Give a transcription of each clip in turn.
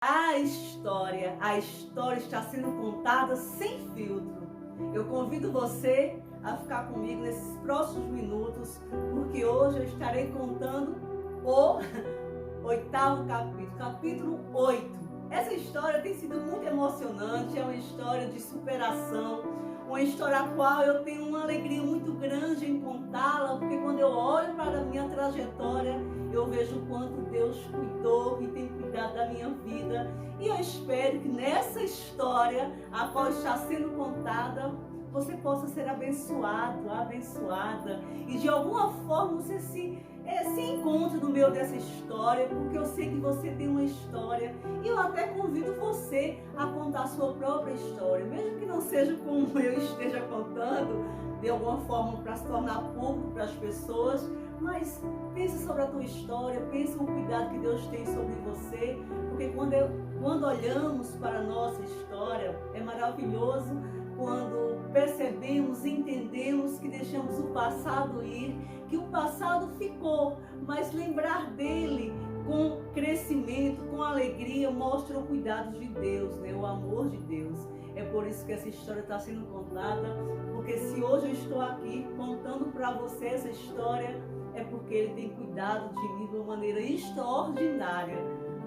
A história está sendo contada sem filtro. Eu convido você a ficar comigo nesses próximos minutos, porque hoje eu estarei contando o oitavo capítulo, capítulo 8. Essa história tem sido muito emocionante, é uma história de superação, uma história a qual eu tenho uma alegria muito grande em contá-la, porque quando eu olho para a minha trajetória, eu vejo o quanto Deus cuidou e tem cuidado da minha vida. E eu espero que nessa história, a qual está sendo contada, você possa ser abençoado, abençoada. E de alguma forma você se encontre no meio dessa história, porque eu sei que você tem uma história. E eu até convido você a contar a sua própria história, mesmo que não seja como eu esteja contando, de alguma forma para se tornar público para as pessoas. Mas pense sobre a tua história, pense no cuidado que Deus tem sobre você, porque quando olhamos para a nossa história, é maravilhoso quando percebemos, entendemos que deixamos o passado ir, que o passado ficou, mas lembrar dele com crescimento, com alegria, mostra o cuidado de Deus, né? O amor de Deus. É por isso que essa história está sendo contada, porque se hoje eu estou aqui contando para você essa história, é porque Ele tem cuidado de mim de uma maneira extraordinária,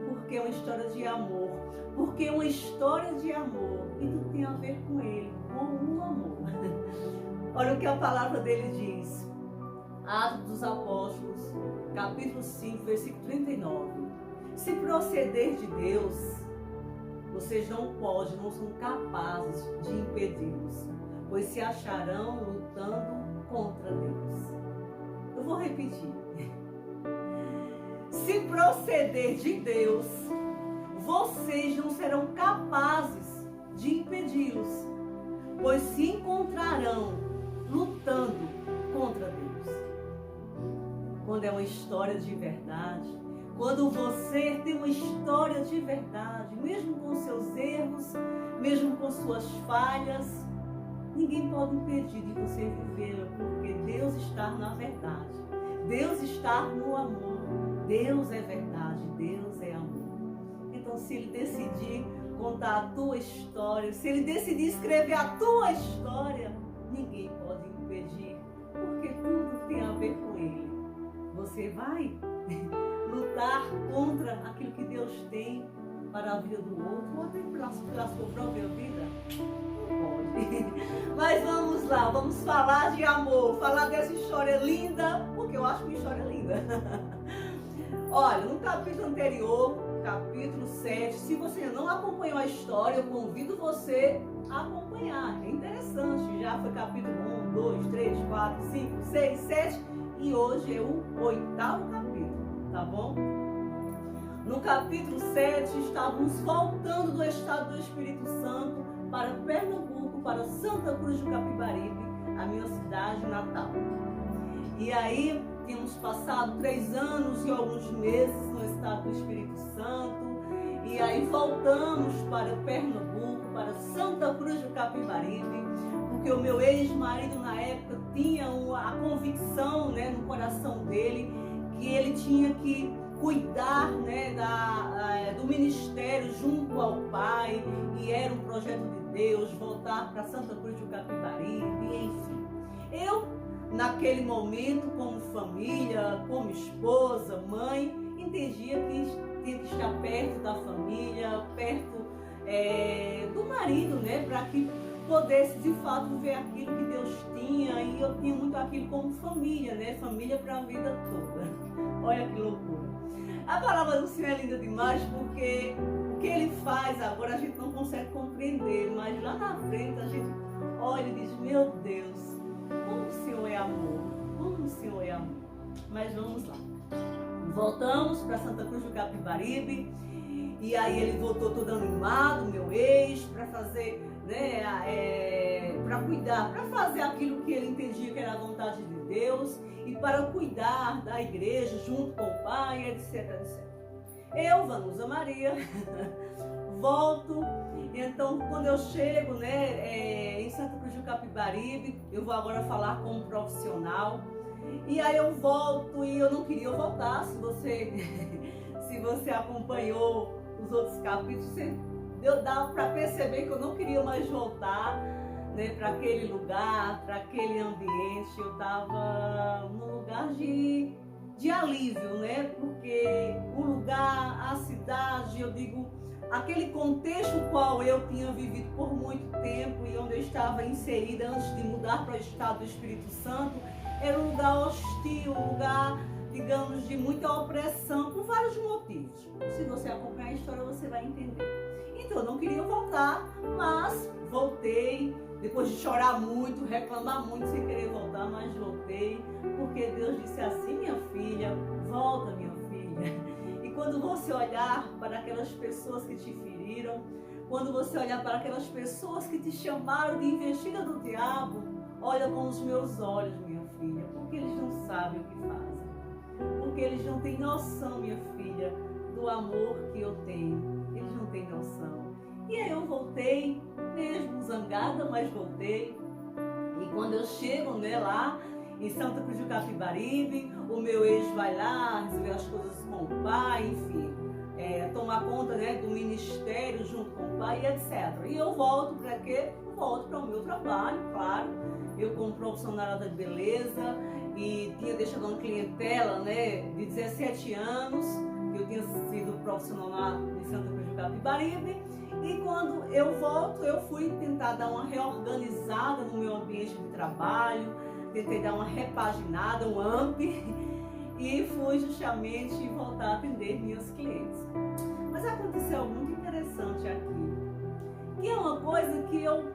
porque é uma história de amor, porque é uma história de amor e tudo tem a ver com Ele, com o amor. Olha o que a palavra dele diz, Atos dos Apóstolos, capítulo 5, versículo 39. Se proceder de Deus, vocês não podem, não são capazes de impedi-los, pois se acharão lutando contra Deus. Eu vou repetir. Se proceder de Deus, vocês não serão capazes de impedi-los, pois se encontrarão lutando contra Deus. Quando é uma história de verdade, quando você tem uma história de verdade, mesmo com seus erros, mesmo com suas falhas, ninguém pode impedir de você viver, porque Deus está na verdade. Deus está no amor. Deus é verdade, Deus é amor. Então, se Ele decidir contar a tua história, se Ele decidir escrever a tua história, ninguém pode impedir, porque tudo tem a ver com Ele. Você vai lutar contra aquilo que Deus tem para a vida do outro, ou até para a sua própria vida? Mas vamos lá, vamos falar de amor, falar dessa história linda, porque eu acho uma história linda. Olha, no capítulo anterior, capítulo 7, se você não acompanhou a história, eu convido você a acompanhar. É interessante, já foi capítulo 1, 2, 3, 4, 5, 6, 7 e hoje é o 8º capítulo, tá bom? No capítulo 7, estávamos voltando do estado do Espírito Santo para Pernambuco, para Santa Cruz do Capibaribe, a minha cidade natal. E aí, tínhamos passado 3 anos e alguns meses no estado do Espírito Santo, e aí voltamos para Pernambuco, para Santa Cruz do Capibaribe, porque o meu ex-marido na época tinha a convicção, né, no coração dele, que ele tinha que cuidar, né, do ministério junto ao Pai, e era um projeto de Deus, voltar para Santa Cruz do Capibaribe, enfim. Eu, naquele momento, como família, como esposa, mãe, entendia que tinha que estar perto da família, perto do marido, né, para que pudesse de fato ver aquilo que Deus tinha, e eu tinha muito aquilo como família, né, família para a vida toda. Olha que loucura. A palavra do Senhor é linda demais, porque o que Ele faz agora a gente não consegue compreender, mas lá na frente a gente olha e diz, meu Deus, como o Senhor é amor, como o Senhor é amor. Mas vamos lá. Voltamos para Santa Cruz do Capibaribe, e aí ele voltou todo animado, meu ex, para fazer, né, para cuidar, para fazer aquilo que ele entendia que era a vontade de Deus, e para cuidar da igreja junto com o Pai, etc, etc. Eu, Vanusa Maria, volto. Então, quando eu chego, né, em Santa Cruz do Capibaribe, eu vou agora falar como profissional. E aí eu volto, e eu não queria voltar. Se você acompanhou os outros capítulos, dava para perceber que eu não queria mais voltar, né, para aquele lugar, para aquele ambiente. Eu estava num lugar de alívio, né? Porque o lugar, a cidade, eu digo, aquele contexto no qual eu tinha vivido por muito tempo e onde eu estava inserida antes de mudar para o estado do Espírito Santo, era um lugar hostil, um lugar, digamos, de muita opressão, por vários motivos. Se você acompanhar a história, você vai entender. Então, eu não queria voltar, mas voltei, depois de chorar muito, reclamar muito, sem querer voltar, mas voltei, porque Deus disse assim: minha filha, volta, minha filha. E quando você olhar para aquelas pessoas que te feriram, quando você olhar para aquelas pessoas que te chamaram de investida do diabo, olha com os meus olhos, minha filha, porque eles não sabem o que fazem. Porque eles não têm noção, minha filha, do amor que eu tenho. Eles não têm noção. E aí eu voltei, mesmo zangada, mas voltei. E quando eu chego, né, lá em Santa Cruz do Capibaribe, o meu ex vai lá resolver as coisas com o pai, enfim, tomar conta, né, do ministério junto com o pai, etc. E eu volto para quê? Volto para o meu trabalho, claro. Eu como profissional de beleza e tinha deixado uma clientela, né, de 17 anos, eu tinha sido profissional lá em Santa Cruz do Capibaribe. E quando eu volto, eu fui tentar dar uma reorganizada no meu ambiente de trabalho, tentei dar uma repaginada, um amp, e fui justamente voltar a atender minhas clientes. Mas aconteceu algo muito interessante aqui, que é uma coisa que eu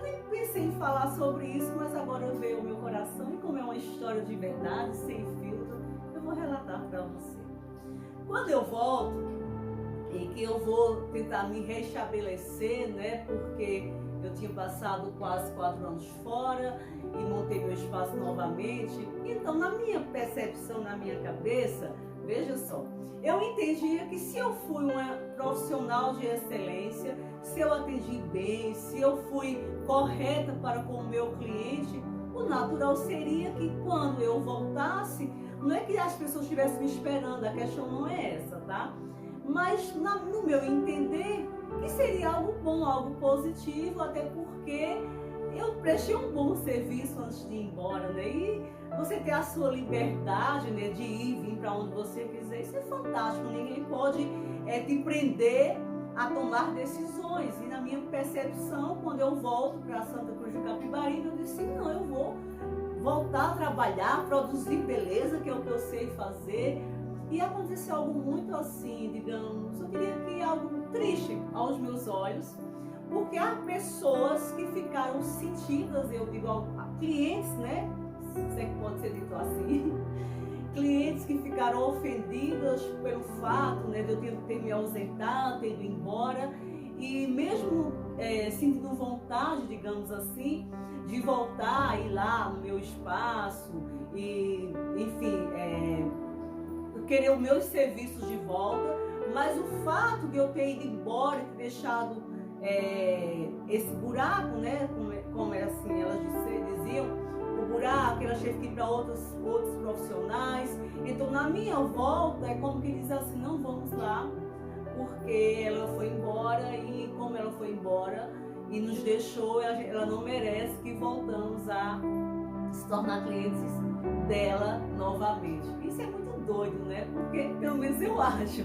nem pensei em falar sobre isso, mas agora veio ao meu coração, e como é uma história de verdade, sem filtro, eu vou relatar para você. Quando eu volto, e que eu vou tentar me restabelecer, né, porque eu tinha passado quase 4 anos fora e montei meu espaço novamente. Então, na minha percepção, na minha cabeça, veja só, eu entendia que se eu fui uma profissional de excelência, se eu atendi bem, se eu fui correta para com o meu cliente, o natural seria que quando eu voltasse, não é que as pessoas estivessem me esperando, a questão não é essa, tá? Mas no meu entender, que seria algo bom, algo positivo, até porque eu prestei um bom serviço antes de ir embora, né? E você ter a sua liberdade, né, de ir e vir para onde você quiser, isso é fantástico. Ninguém pode te prender a tomar decisões. E na minha percepção, quando eu volto para Santa Cruz do Capibaribe, eu disse: não, eu vou voltar a trabalhar, produzir beleza, que é o que eu sei fazer. E aconteceu algo muito assim, digamos, eu diria que algo triste aos meus olhos, porque há pessoas que ficaram sentidas, eu digo, clientes, né? Se é que pode ser dito assim, clientes que ficaram ofendidas pelo fato, né, de eu ter me ausentado, ter ido embora, e mesmo sentindo vontade, digamos assim, de voltar a ir lá no meu espaço, e enfim, querer os meus serviços de volta, mas o fato de eu ter ido embora e ter deixado esse buraco, né, como assim elas diziam, o buraco, elas tiveram que ir para outros profissionais. Então, na minha volta, é como que diz assim: não vamos lá, porque ela foi embora, e como ela foi embora e nos deixou, ela não merece que voltamos a se tornar clientes dela novamente. Isso é muito doido, né? Porque, pelo menos eu acho.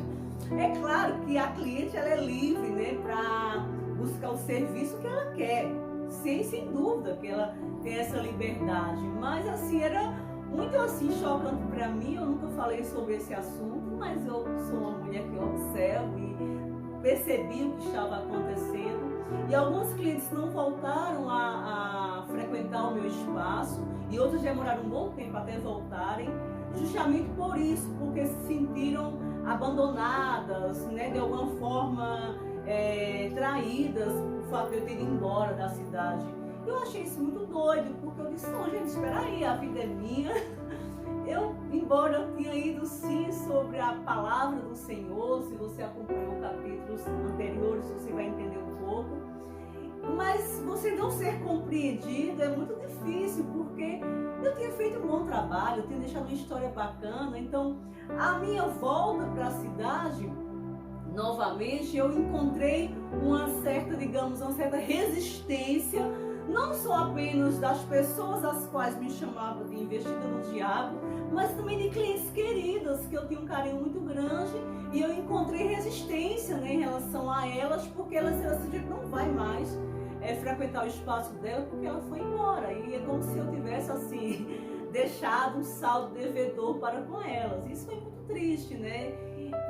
É claro que a cliente, ela é livre, né, para buscar o serviço que ela quer, sem dúvida que ela tem essa liberdade. Mas assim, era muito assim chocante para mim. Eu nunca falei sobre esse assunto, mas eu sou uma mulher que observo e percebi o que estava acontecendo. E alguns clientes não voltaram a frequentar o meu espaço, e outros demoraram um bom tempo até voltarem, justamente por isso, porque se sentiram abandonadas, né, de alguma forma traídas por fato de eu ter ido embora da cidade. Eu achei isso muito doido, porque eu disse: não, gente, espera aí, a vida é minha. Eu, embora eu tinha ido sim sobre a palavra do Senhor, se você acompanhou capítulos anteriores, você vai entender um pouco. Mas você não ser compreendido é muito difícil, porque eu tinha feito um bom trabalho, eu tinha deixado uma história bacana. Então, a minha volta para a cidade, novamente, eu encontrei uma certa resistência, não só apenas das pessoas às quais me chamavam de investida no diabo, mas também de clientes queridas, que eu tinha um carinho muito grande, e eu encontrei resistência, né, em relação a elas, porque elas não vai mais frequentar o espaço dela, porque ela foi embora, e é como se eu tivesse assim deixado um saldo devedor para com elas. Isso foi muito triste, né?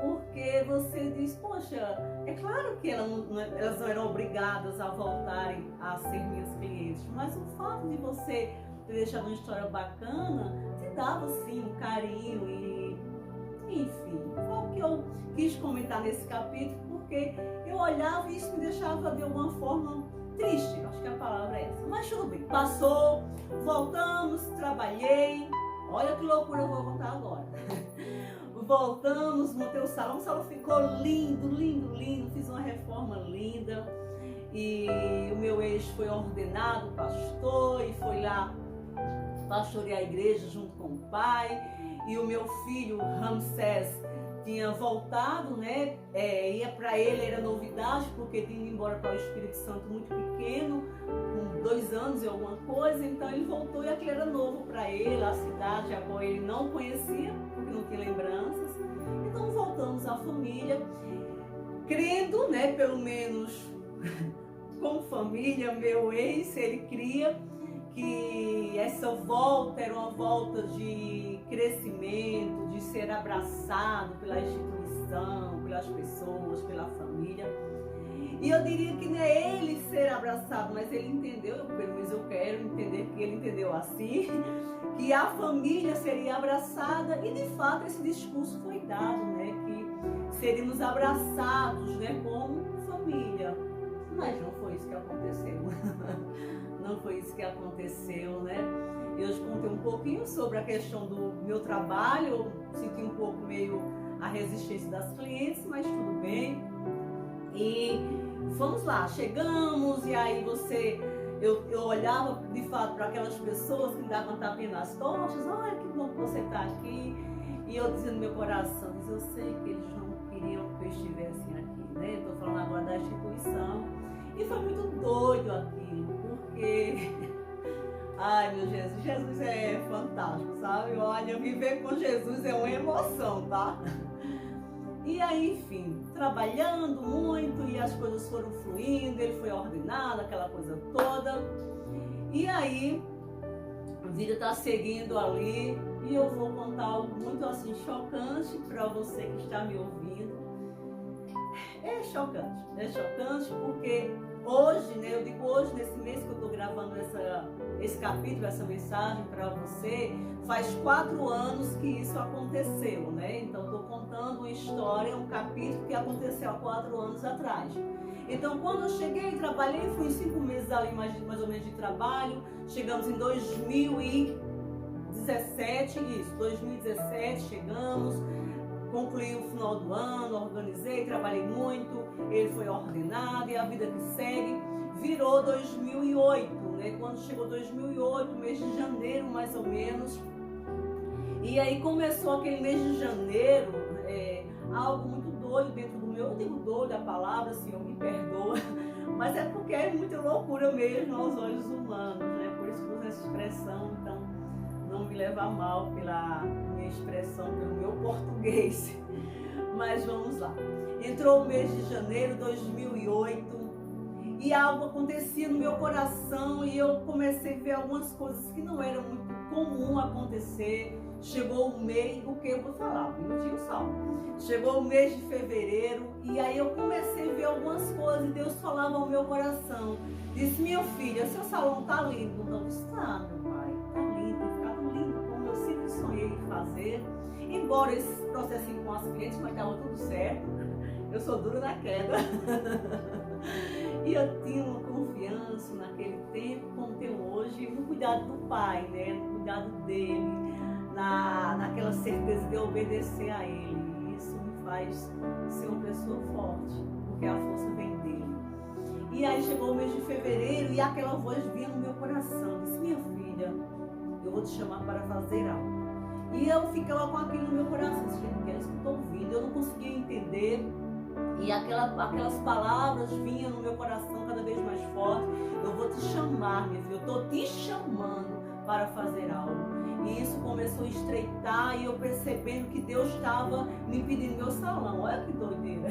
Porque você diz, poxa, é claro que elas não eram obrigadas a voltarem a ser minhas clientes, mas o fato de você ter deixado uma história bacana te dava sim um carinho e, enfim, foi o que eu quis comentar nesse capítulo, porque eu olhava e isso me deixava de alguma forma triste, acho que a palavra é essa. Mas tudo bem, passou, voltamos, trabalhei, olha que loucura eu vou contar agora. Voltamos, montei o salão ficou lindo, lindo, lindo, fiz uma reforma linda e o meu ex foi ordenado pastor e foi lá pastorear a igreja junto com o pai, e o meu filho Ramsés tinha voltado, né? Ia para ele, era novidade, porque tinha ido embora para o Espírito Santo muito pequeno, com 2 anos e alguma coisa, então ele voltou e aquilo era novo para ele, a cidade agora ele não conhecia, porque não tinha lembranças. Então voltamos à família, crendo, né, pelo menos como família, meu ex, ele cria que essa volta era uma volta de crescimento, de ser abraçado pela instituição, pelas pessoas, pela família. E eu diria que não é ele ser abraçado, mas ele entendeu, pelo menos eu quero entender que ele entendeu assim, que a família seria abraçada, e de fato esse discurso foi dado, né, que seríamos abraçados, né, como família. Mas não foi isso que aconteceu. Não foi isso que aconteceu, né? Eu contei um pouquinho sobre a questão do meu trabalho, senti um pouco meio a resistência das clientes, mas tudo bem. E vamos lá, chegamos, e aí eu olhava de fato para aquelas pessoas que me davam tapinha nas costas, olha que bom que você está aqui. E eu dizia no meu coração, eu sei que eles não queriam que eu estivesse aqui, né? Estou falando agora da instituição. E foi muito doido aquilo, porque, ai meu Jesus, Jesus é fantástico, sabe? Olha, viver com Jesus é uma emoção, tá? E aí, enfim, trabalhando muito e as coisas foram fluindo, ele foi ordenado, aquela coisa toda. E aí, a vida tá seguindo ali, e eu vou contar algo muito assim chocante para você que está me ouvindo. É chocante porque hoje, né, eu digo hoje, nesse mês que eu estou gravando esse capítulo, essa mensagem para você, faz 4 anos que isso aconteceu, né? Então estou contando uma história, um capítulo que aconteceu há 4 anos atrás. Então quando eu cheguei, trabalhei, fui 5 meses ali mais ou menos de trabalho, chegamos em 2017, 2017 chegamos, concluí o final do ano, organizei, trabalhei muito, ele foi ordenado e a vida que segue. Virou 2008, né? Quando chegou 2008, mês de janeiro mais ou menos, e aí começou aquele mês de janeiro, algo muito doido dentro do meu, eu digo doido a palavra, Senhor, me perdoa, mas é porque é muita loucura mesmo aos olhos humanos, né? Por isso que eu uso essa expressão, então não me leva a mal pela minha expressão, pelo meu português. Mas vamos lá. Entrou o mês de janeiro de 2008 e algo acontecia no meu coração e eu comecei a ver algumas coisas que não eram muito comum acontecer. Chegou o mês, o que eu vou falar? Um minutinho só. Chegou o mês de fevereiro e aí eu comecei a ver algumas coisas e Deus falava ao meu coração. Disse, minha filha, seu salão tá lindo. Não está, meu pai, tá lindo, tá lindo, como eu sempre sonhei em fazer. Embora esse processinho com as clientes, mas estava tudo certo. Eu sou dura na queda. E eu tinha uma confiança naquele tempo, como tenho hoje, no cuidado do pai, né? No cuidado dele, naquela certeza de obedecer a ele. E isso me faz ser uma pessoa forte, porque a força vem dele. E aí chegou o mês de fevereiro e aquela voz vinha no meu coração. Disse, minha filha, eu vou te chamar para fazer algo. E eu ficava com aquilo no meu coração, gente, que é isso que eu estou ouvindo. Eu não conseguia entender E aquelas palavras vinham no meu coração cada vez mais forte. Eu vou te chamar, minha filha, eu estou te chamando para fazer algo. E isso começou a estreitar e eu percebendo que Deus estava me pedindo meu salão. Olha que doideira.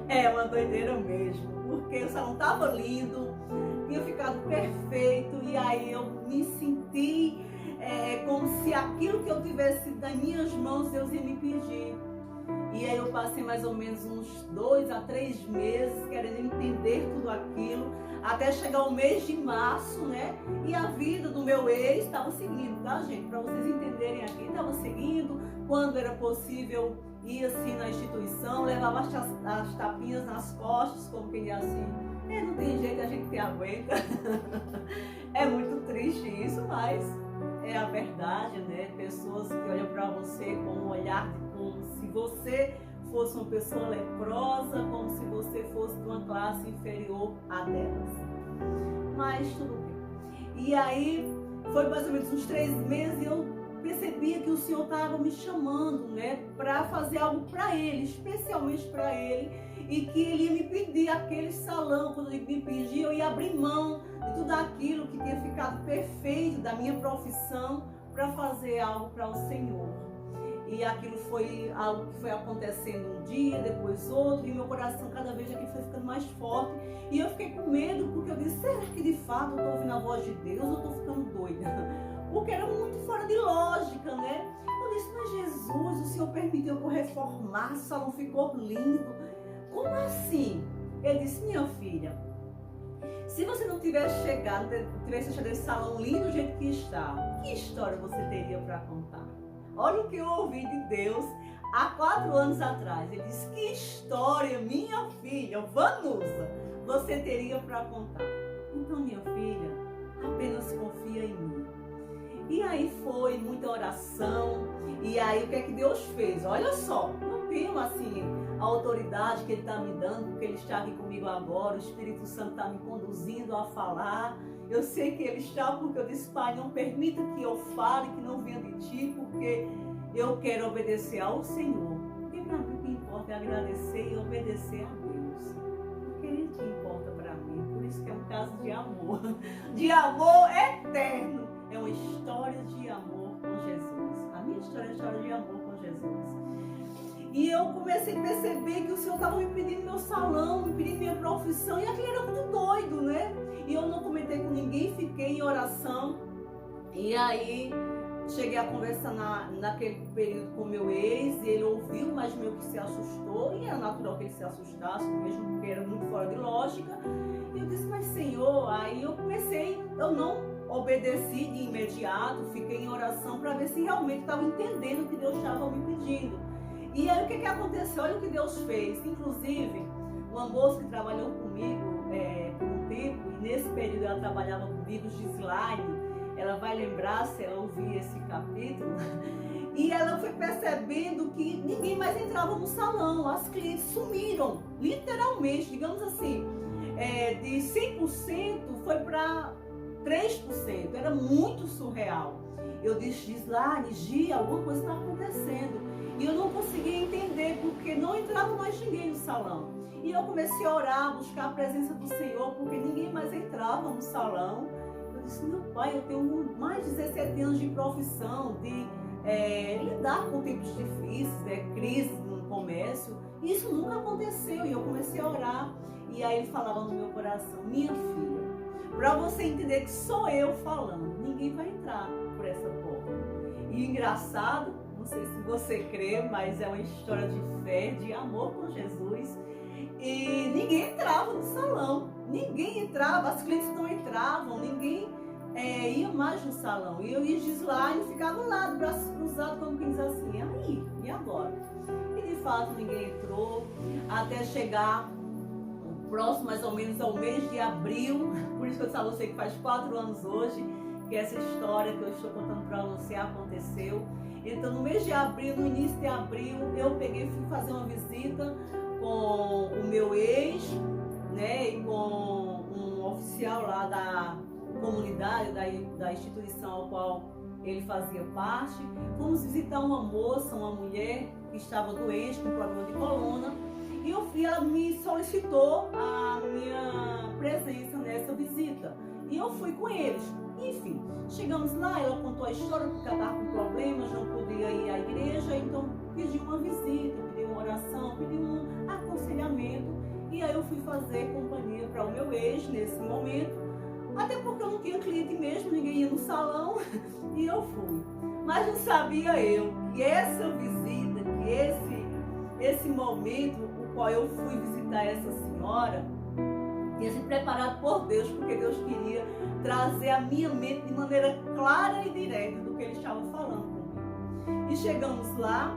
É uma doideira mesmo, porque o salão estava lindo, tinha ficado perfeito e aí eu me senti como se aquilo que eu tivesse nas minhas mãos Deus ia me pedir. E aí eu passei mais ou menos uns 2 a 3 meses querendo entender tudo aquilo, até chegar o mês de março, né? E a vida do meu ex estava seguindo, tá, gente? Para vocês entenderem aqui, estava seguindo. Quando era possível, ia assim na instituição, levava as tapinhas nas costas, como quem diz assim. Não tem jeito, a gente aguenta. É muito triste isso, mas é a verdade, né? Pessoas que olham para você com um olhar como se você fosse uma pessoa leprosa, como se você fosse de uma classe inferior a delas. Mas tudo bem. E aí foi mais ou menos uns 3 meses e eu percebia que o Senhor estava me chamando, né, para fazer algo para ele, especialmente para ele, e que ele ia me pedir aquele salão. Quando ele me pedia, eu ia abrir mão de tudo aquilo que tinha ficado perfeito da minha profissão para fazer algo para o Senhor. E aquilo foi algo que foi acontecendo um dia, depois outro, e meu coração cada vez aqui foi ficando mais forte. E eu fiquei com medo, porque eu disse, será que de fato eu estou ouvindo a voz de Deus ou estou ficando doida? Porque era muito fora de lógica, né? Eu disse, mas Jesus, o Senhor permitiu que eu reformasse, o salão ficou lindo. Como assim? Ele disse, minha filha, se você não tivesse chegado nesse salão lindo do jeito que está, que história você teria para contar? Olha o que eu ouvi de Deus há 4 anos atrás. Ele disse, que história, minha filha, Vanusa, você teria para contar? Então, minha filha, apenas confia em mim. E aí foi muita oração. E aí o que é que Deus fez? Olha só, não tenho assim a autoridade que Ele está me dando, porque Ele está aqui comigo agora, o Espírito Santo está me conduzindo a falar. Eu sei que Ele está, porque eu disse, Pai, não permita que eu fale, que não venha de Ti, porque eu quero obedecer ao Senhor. E para mim o que importa é agradecer e obedecer a Deus. Porque Ele que importa para mim. Por isso que é um caso de amor. De amor eterno. É uma história de amor com Jesus. A minha história é uma história de amor com Jesus. E eu comecei a perceber que o Senhor estava me pedindo meu salão, me pedindo minha profissão, e aquilo era muito doido, né? E eu não comentei com ninguém, fiquei em oração. E aí cheguei a conversar naquele período com meu ex, e ele ouviu, mas meio que se assustou, e era natural que ele se assustasse, mesmo porque era muito fora de lógica. E eu disse, mas Senhor, aí eu não obedeci de imediato, fiquei em oração para ver se realmente estava entendendo o que Deus estava me pedindo. E aí o que aconteceu? Olha o que Deus fez. Inclusive, uma moça que trabalhou comigo por um tempo, e nesse período ela trabalhava comigo, Gislaine, ela vai lembrar se ela ouvir esse capítulo, e ela foi percebendo que ninguém mais entrava no salão, as clientes sumiram, literalmente, digamos assim, de 100% foi para 3%, era muito surreal. Eu disse, Gislaine, Gia, alguma coisa está acontecendo. E eu não conseguia entender, porque não entrava mais ninguém no salão. E eu comecei a orar, buscar a presença do Senhor, porque ninguém mais entrava no salão. Eu disse, meu Pai, eu tenho mais de 17 anos de profissão, de lidar com tempos difíceis, crise no comércio. E isso nunca aconteceu. E eu comecei a orar. E aí ele falava no meu coração, minha filha, para você entender que sou eu falando, ninguém vai entrar por essa porta. E engraçado, não sei se você crê, mas é uma história de fé, de amor com Jesus. E ninguém entrava no salão, ninguém entrava, as clientes não entravam, ninguém ia mais no salão. E eu e Gislaine ficavam lá, de braços cruzados, como quem diz assim, aí, e agora? E de fato ninguém entrou, até chegar próximo mais ou menos ao mês de abril. Por isso que eu disse a você que faz 4 anos hoje que essa história que eu estou contando para você aconteceu. Então no mês de abril, no início de abril, eu peguei e fui fazer uma visita com o meu ex, né, e com um oficial lá da comunidade, da instituição ao qual ele fazia parte. Fomos visitar uma moça, uma mulher que estava doente com problema de coluna. E ela me solicitou a minha presença nessa visita. E eu fui com eles. Enfim, chegamos lá, ela contou a história porque ela estava com problemas, não podia ir à igreja, então pediu uma visita, pediu uma oração, pediu um aconselhamento. E aí eu fui fazer companhia para o meu ex nesse momento, até porque eu não tinha cliente mesmo, ninguém ia no salão, e eu fui. Mas não sabia eu que essa visita, que esse momento, o qual eu fui visitar essa senhora, tinha sido preparado por Deus, porque Deus queria trazer à minha mente de maneira clara e direta do que ele estava falando comigo. E chegamos lá,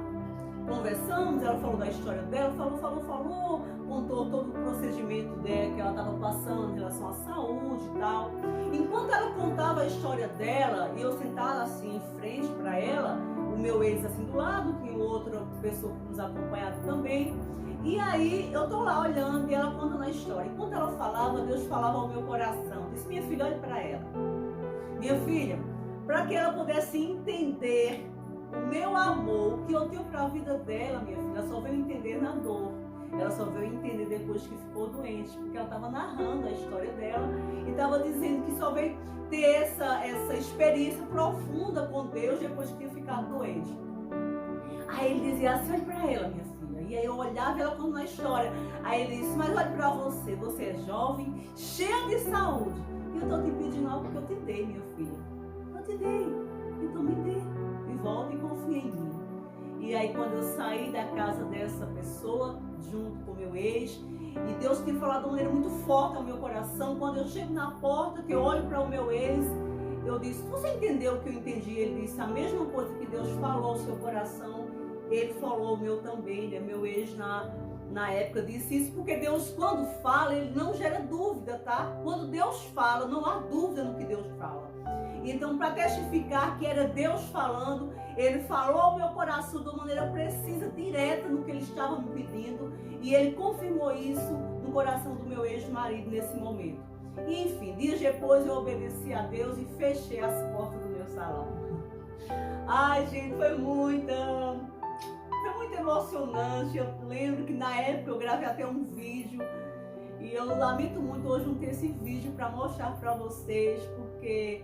conversamos, ela falou da história dela, falou, contou todo o procedimento dela que ela estava passando em relação à saúde e tal. Enquanto ela contava a história dela, e eu sentada assim em frente para ela, o meu ex assim do lado, tinha outra pessoa que nos acompanhava também. E aí eu tô lá olhando e ela contando a história. Enquanto ela falava, Deus falava ao meu coração. Disse: minha filha, olhe para ela. Minha filha, para que ela pudesse entender o meu amor que eu tenho para a vida dela, minha filha, ela só veio entender na dor. Ela só veio entender depois que ficou doente, porque ela estava narrando a história dela e estava dizendo que só veio ter essa experiência profunda com Deus depois que tinha ficado doente. Aí ele dizia assim: olhe para ela, minha filha. E aí eu olhava e ela contando a história. Aí ele disse: mas olhe para você, você é jovem, cheia de saúde. E eu estou te pedindo algo que eu te dei, minha filha. Eu te dei, então me dê. E volta e confia em mim. E aí quando eu saí da casa dessa pessoa, junto com meu ex, e Deus tinha falado de uma maneira muito forte ao meu coração, quando eu chego na porta, que eu olho para o meu ex, eu disse: você entendeu o que eu entendi? Ele disse: a mesma coisa que Deus falou ao seu coração, ele falou o meu também, né? Meu ex na época disse isso, porque Deus, quando fala, ele não gera dúvida, tá? Quando Deus fala, não há dúvida no que Deus fala. Então, para testificar que era Deus falando, ele falou ao meu coração de uma maneira precisa, direta no que ele estava me pedindo, e ele confirmou isso no coração do meu ex-marido nesse momento. E, enfim, dias depois eu obedeci a Deus e fechei as portas do meu salão. Ai, gente, foi muito emocionante. Eu lembro que na época eu gravei até um vídeo e eu lamento muito hoje não ter esse vídeo para mostrar para vocês, porque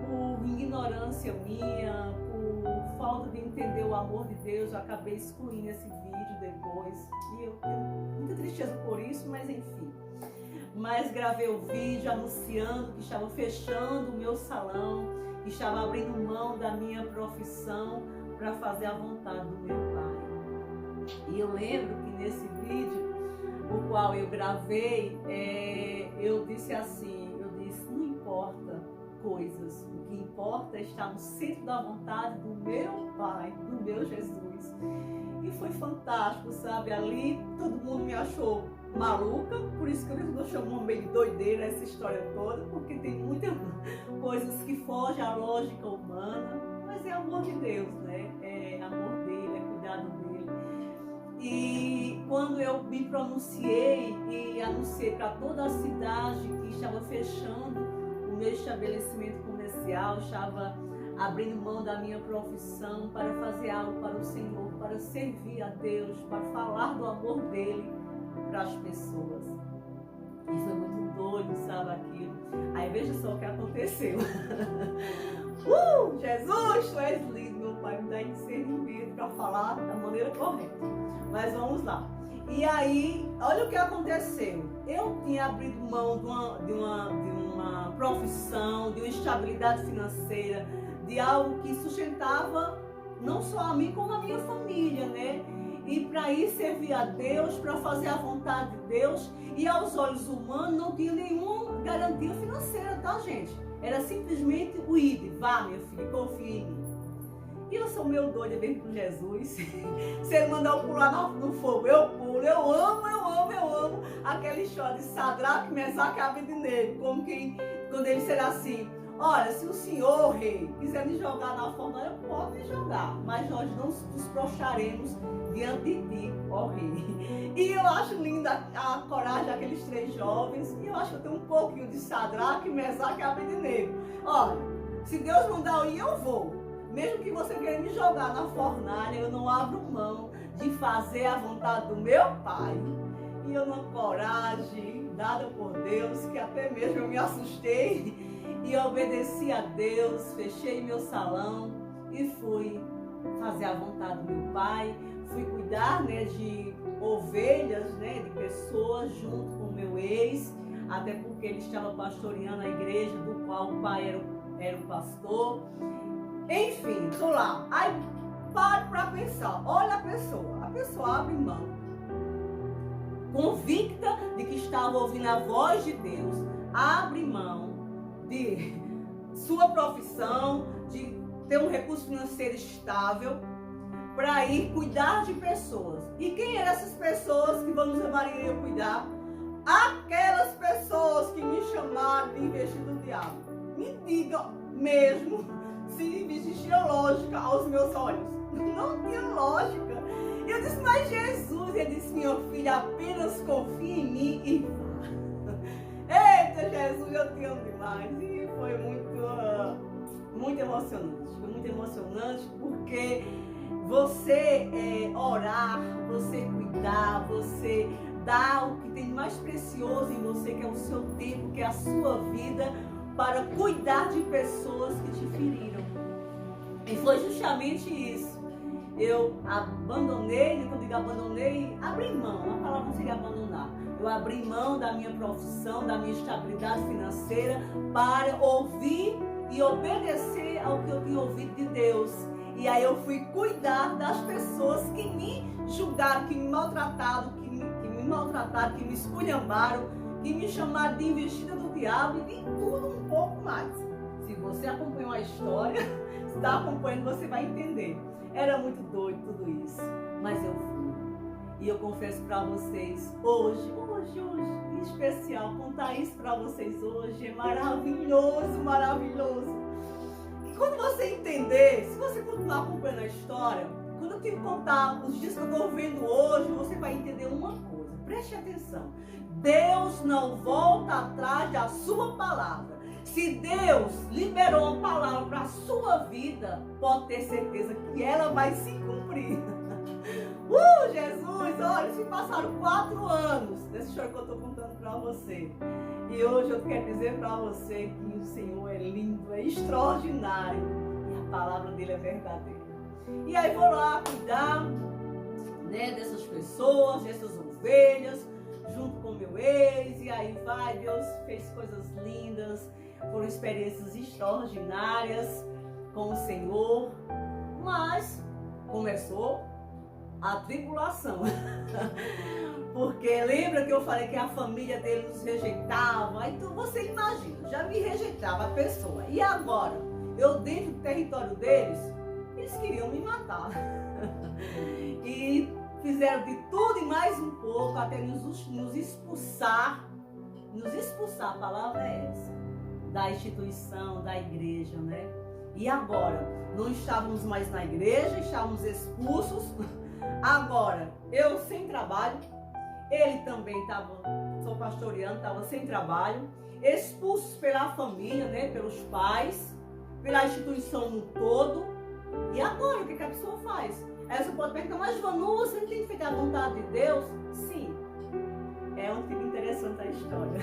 por ignorância minha, por falta de entender o amor de Deus, eu acabei excluindo esse vídeo depois. E eu tenho muita tristeza por isso, mas enfim. Mas gravei o vídeo anunciando que estava fechando o meu salão, que estava abrindo mão da minha profissão para fazer a vontade do meu Pai. E eu lembro que nesse vídeo, o qual eu gravei, eu disse assim, não importa coisas, o que importa é estar no centro da vontade do meu Pai, do meu Jesus. E foi fantástico, sabe? Ali todo mundo me achou maluca, por isso que eu chamo meio de doideira essa história toda, porque tem muitas coisas que fogem à lógica humana, mas é amor de Deus, né? É amor dele, é cuidado dele. E quando eu me pronunciei e anunciei para toda a cidade que estava fechando o meu estabelecimento comercial, estava abrindo mão da minha profissão para fazer algo para o Senhor, para servir a Deus, para falar do amor dele para as pessoas. E foi muito doido, sabe, aquilo. Aí veja só o que aconteceu. Jesus, tu és lindo, meu Pai, me dá discernimento para falar da maneira correta. Mas vamos lá. E aí, olha o que aconteceu. Eu tinha abrido mão de uma profissão, de uma estabilidade financeira, de algo que sustentava não só a mim, como a minha família, né? E para ir servir a Deus, para fazer a vontade de Deus, e aos olhos humanos não tinha nenhuma garantia financeira, tá, gente? Era simplesmente o ir, vá, minha filha, confie em mim. E eu sou meio doida mesmo com Jesus. Se ele mandar eu pular no fogo, eu pulo. Eu amo aquela história de Sadraque, Mesaque e Abednego. Como que, quando ele será assim: olha, se o senhor, rei, quiser me jogar na fornalha, pode me jogar, mas nós não nos prostraremos diante de ti, ó rei. E eu acho linda a coragem daqueles três jovens, e eu acho que eu tenho um pouquinho de Sadraque, Mesaque e Abednego. Olha, se Deus mandar eu ir, eu vou. Mesmo que você queira me jogar na fornalha, eu não abro mão de fazer a vontade do meu Pai. E eu, numa coragem dada por Deus, que até mesmo eu me assustei, e obedeci a Deus, fechei meu salão e fui fazer a vontade do meu pai, fui cuidar, né, de ovelhas, né, de pessoas junto com o meu ex, até porque ele estava pastoreando a igreja do qual o pai era o pastor. Enfim, estou lá. Aí pare para pensar, olha a pessoa abre mão, convicta de que estava ouvindo a voz de Deus, abre mão de sua profissão, de ter um recurso financeiro estável, para ir cuidar de pessoas. E quem eram essas pessoas que Vanusa Maria ia cuidar? Aquelas pessoas que me chamaram de investida do diabo. Me diga mesmo se existia lógica aos meus olhos. Não tinha lógica. Eu disse, mas Jesus, ele disse, minha filha, apenas confia em mim e vá. Eita, Jesus, eu te amo demais. E foi muito emocionante. Foi muito emocionante porque você orar, você cuidar, você dar o que tem mais precioso em você, que é o seu tempo, que é a sua vida, para cuidar de pessoas que te feriram. E foi justamente isso. Eu abandonei, quando eu digo abandonei, abri mão, a palavra não seria abandonar. Eu abri mão da minha profissão, da minha estabilidade financeira, para ouvir e obedecer ao que eu tinha ouvido de Deus. E aí eu fui cuidar das pessoas que me julgaram, que me maltrataram, que me esculhambaram, que me chamaram de investida do diabo e de tudo um pouco mais. Se você acompanhou a história, está acompanhando, você vai entender. Era muito doido tudo isso, mas eu fui. E eu confesso para vocês, hoje, em especial, contar isso para vocês hoje é maravilhoso, maravilhoso. E quando você entender, se você continuar acompanhando a história, quando eu te contar os dias que eu estou vendo hoje, você vai entender uma coisa. Preste atenção. Deus não volta atrás da sua palavra. Se Deus liberou uma palavra para a sua vida, pode ter certeza que ela vai se cumprir. Jesus, olha, se passaram 4 anos dessa história que eu estou contando para você. E hoje eu quero dizer para você que o Senhor é lindo, é extraordinário. E a palavra dele é verdadeira. E aí vou lá cuidar, né, dessas pessoas, dessas ovelhas, junto com meu ex. E aí vai, Deus fez coisas lindas. Foram experiências extraordinárias com o Senhor. Mas começou a tribulação. Porque lembra que eu falei que a família dele nos rejeitava? Então você imagina, já me rejeitava a pessoa. E agora, eu dentro do território deles, eles queriam me matar. E fizeram de tudo e mais um pouco até nos expulsar. Nos expulsar, a palavra é essa. Da instituição, da igreja, né? E agora, não estávamos mais na igreja, estávamos expulsos. Agora, eu sem trabalho, ele também estava, sou pastoreando, estava sem trabalho, expulsos pela família, né, pelos pais, pela instituição no todo. E agora, o que a pessoa faz? Aí você pode perguntar, mas Vanu, você não tem feito a vontade de Deus? Sim. É onde fica interessante a história.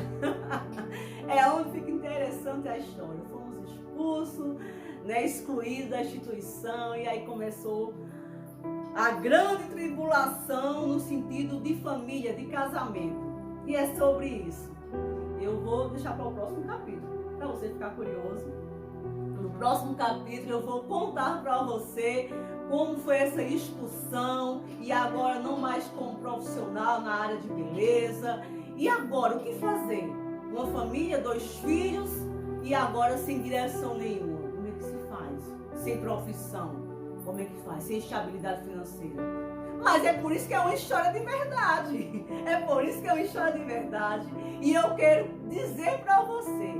É onde fica interessante a história. Fomos expulsos, né, excluídos da instituição, e aí começou a grande tribulação no sentido de família, de casamento. E é sobre isso. Eu vou deixar para o próximo capítulo, para você ficar curioso. No próximo capítulo eu vou contar para você como foi essa expulsão, e agora não mais como profissional na área de beleza. E agora, o que fazer? Uma família, 2 filhos, e agora sem direção nenhuma. Como é que se faz? Sem profissão. Como é que faz? Sem estabilidade financeira. Mas é por isso que é uma história de verdade. É por isso que é uma história de verdade. E eu quero dizer para você,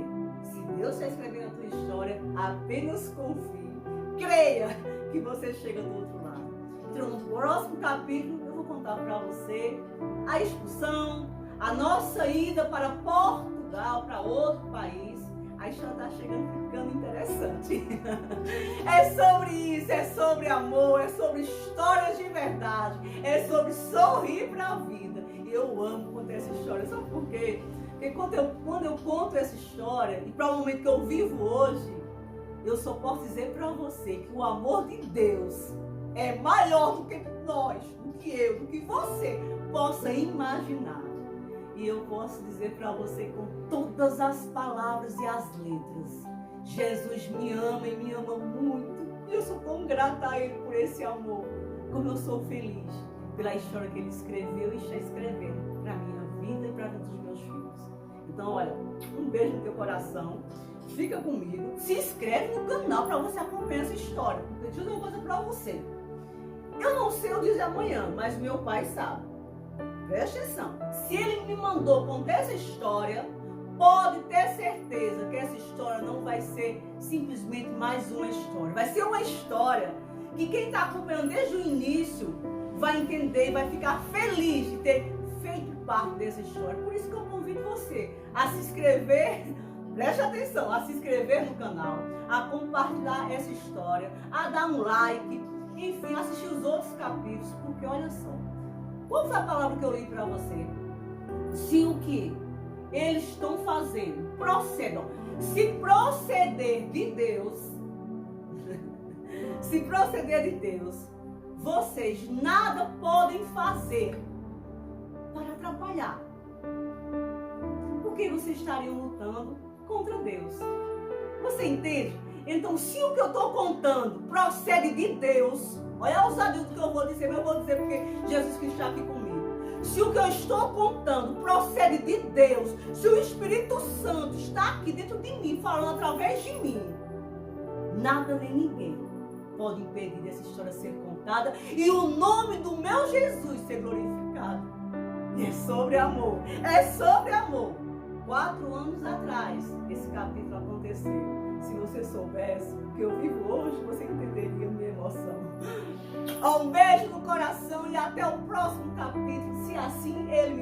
se Deus está escrevendo a tua história, apenas confie. Creia que você chega do outro lado. Então, no próximo capítulo, eu vou contar para você a expulsão, a nossa ida para Portugal, para outro país. A história está ficando interessante. É sobre isso, é sobre amor, é sobre histórias de verdade, é sobre sorrir para a vida. E eu amo contar essa história. Sabe por quê? Porque quando eu conto essa história, e para o momento que eu vivo hoje, eu só posso dizer para você que o amor de Deus é maior do que nós, do que eu, do que você possa imaginar. E eu posso dizer para você com todas as palavras e as letras, Jesus me ama e me ama muito. E eu sou tão grata a Ele por esse amor. Como eu sou feliz pela história que Ele escreveu e está escrevendo para a minha vida e para a vida dos meus filhos. Então, olha, um beijo no teu coração. Fica comigo. Se inscreve no canal para você acompanhar essa história. Porque deixa eu dizer uma coisa para você. Eu não sei o dia de amanhã, mas meu pai sabe. Presta atenção. Se ele me mandou contar essa história, pode ter certeza que essa história não vai ser simplesmente mais uma história. Vai ser uma história que quem está acompanhando desde o início vai entender e vai ficar feliz de ter feito parte dessa história. Por isso que eu convido você a se inscrever, preste atenção, a se inscrever no canal, a compartilhar essa história, a dar um like, enfim, assistir os outros capítulos, porque olha só, qual foi a palavra que eu li para você? Se o que eles estão fazendo, procedam. Se proceder de Deus, se proceder de Deus, vocês nada podem fazer para atrapalhar. Porque vocês estariam lutando contra Deus. Você entende? Então, se o que eu estou contando procede de Deus, olha a ousadia do que eu vou dizer, mas eu vou dizer porque Jesus Cristo está aqui comigo. Se o que eu estou contando procede de Deus, se o Espírito Santo está aqui dentro de mim, falando através de mim, nada nem ninguém pode impedir dessa história ser contada e o nome do meu Jesus ser glorificado. E é sobre amor. É sobre amor. 4 anos atrás, esse capítulo aconteceu. Se você soubesse o que eu vivo hoje, você entenderia a minha emoção. Um beijo no coração e até o próximo capítulo, se assim Ele me